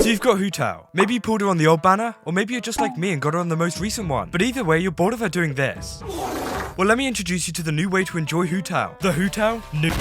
So you've got Hu Tao. Maybe you pulled her on the old banner, or maybe you're just like me and got her on the most recent one. But either way, you're bored of her doing this. Well, let me introduce you to the new way to enjoy Hu Tao. The Hu Tao NUKE.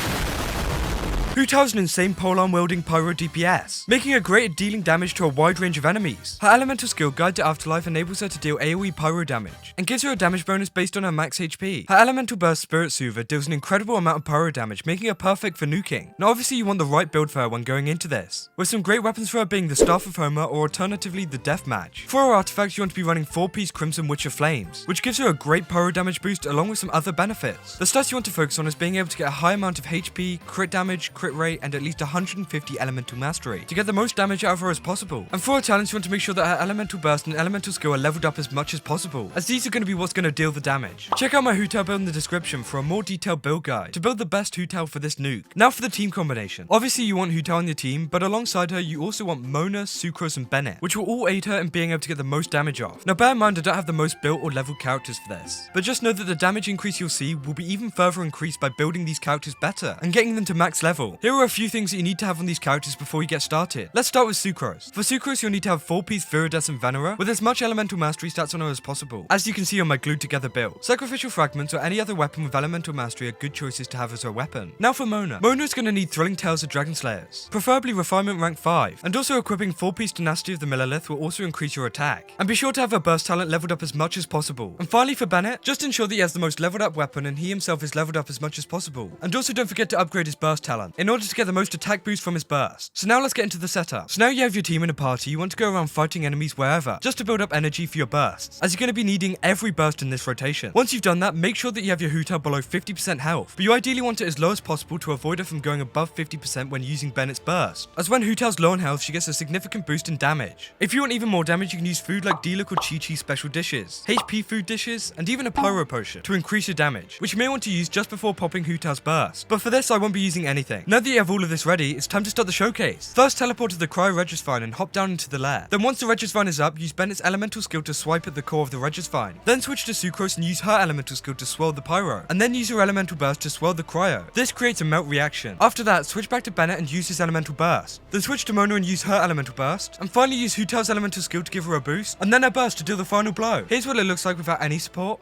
Hu Tao is an insane polearm wielding pyro DPS, making her great at dealing damage to a wide range of enemies. Her elemental skill Guide to Afterlife enables her to deal AoE pyro damage, and gives her a damage bonus based on her max HP. Her elemental burst Spirit Soother deals an incredible amount of pyro damage, making her perfect for nuking. Now obviously you want the right build for her when going into this, with some great weapons for her being the Staff of Homer or alternatively the Death Match. For her artifacts you want to be running 4-piece Crimson Witcher Flames, which gives her a great pyro damage boost along with some other benefits. The stats you want to focus on is being able to get a high amount of HP, crit damage, crit rate, and at least 150 elemental mastery to get the most damage out of her as possible. And for her talents you want to make sure that her elemental burst and elemental skill are leveled up as much as possible, as these are going to be what's going to deal the damage. Check out my Hu Tao build in the description for a more detailed build guide to build the best Hu Tao for this nuke. Now for the team combination. Obviously you want Hu Tao on your team, but alongside her you also want Mona, Sucrose and Bennett, which will all aid her in being able to get the most damage off. Now bear in mind I don't have the most built or leveled characters for this, but just know that the damage increase you'll see will be even further increased by building these characters better and getting them to max level. Here are a few things that you need to have on these characters before you get started. Let's start with Sucrose. For Sucrose you'll need to have 4-piece Viridescent Venerer with as much elemental mastery stats on her as possible, as you can see on my glued together build. Sacrificial Fragments or any other weapon with elemental mastery are good choices to have as her weapon. Now for Mona. Mona is going to need Thrilling Tales of Dragon Slayers, preferably Refinement rank 5, and also equipping 4-piece Tenacity of the Millilith will also increase your attack. And be sure to have her burst talent leveled up as much as possible. And finally for Bennett, just ensure that he has the most leveled up weapon and he himself is leveled up as much as possible. And also don't forget to upgrade his burst talent in order to get the most attack boost from his burst. So now let's get into the setup. So now you have your team in a party, you want to go around fighting enemies wherever, just to build up energy for your bursts, as you're going to be needing every burst in this rotation. Once you've done that, make sure that you have your Hu Tao below 50% health, but you ideally want it as low as possible to avoid her from going above 50% when using Bennett's burst, as when Hu Tao's low on health she gets a significant boost in damage. If you want even more damage you can use food like Deluxe or Chi-Chi special dishes, HP food dishes, and even a pyro potion to increase your damage, which you may want to use just before popping Hu Tao's burst. But for this I won't be using anything. Now that you have all of this ready, it's time to start the showcase. First teleport to the Cryo Regisvine and hop down into the lair. Then once the Regisvine is up, use Bennett's elemental skill to swipe at the core of the Regisvine. Then switch to Sucrose and use her elemental skill to swirl the pyro, and then use her elemental burst to swirl the cryo. This creates a melt reaction. After that, switch back to Bennett and use his elemental burst. Then switch to Mona and use her elemental burst. And finally use Hu Tao's elemental skill to give her a boost, and then her burst to deal the final blow. Here's what it looks like without any support.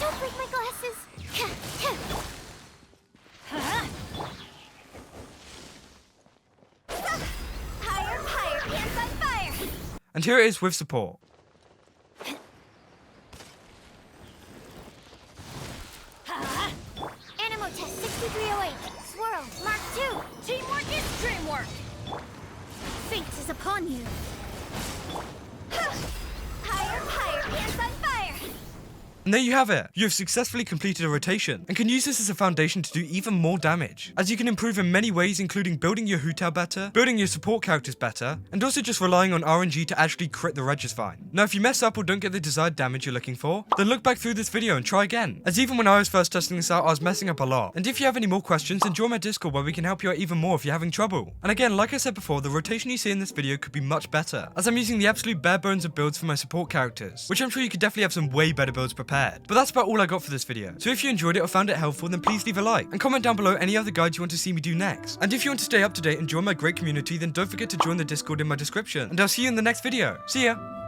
Don't break my glasses! Higher, higher, pants on fire! And here it is with support. Animal test 6308. Swirl, Mark 2. Teamwork is dreamwork. Fate is upon you. Higher, higher, pants on fire! And there you have it. You have successfully completed a rotation and can use this as a foundation to do even more damage, as you can improve in many ways, including building your Hu Tao better, building your support characters better, and also just relying on RNG to actually crit the Regisvine. Now if you mess up or don't get the desired damage you're looking for, then look back through this video and try again, as even when I was first testing this out I was messing up a lot. And if you have any more questions, then join my Discord where we can help you out even more if you're having trouble. And again, like I said before, the rotation you see in this video could be much better, as I'm using the absolute bare bones of builds for my support characters, which I'm sure you could definitely have some way better builds prepared. But that's about all I got for this video. So if you enjoyed it or found it helpful, then please leave a like and comment down below any other guides you want to see me do next. And if you want to stay up to date and join my great community, then don't forget to join the Discord in my description. And I'll see you in the next video. See ya!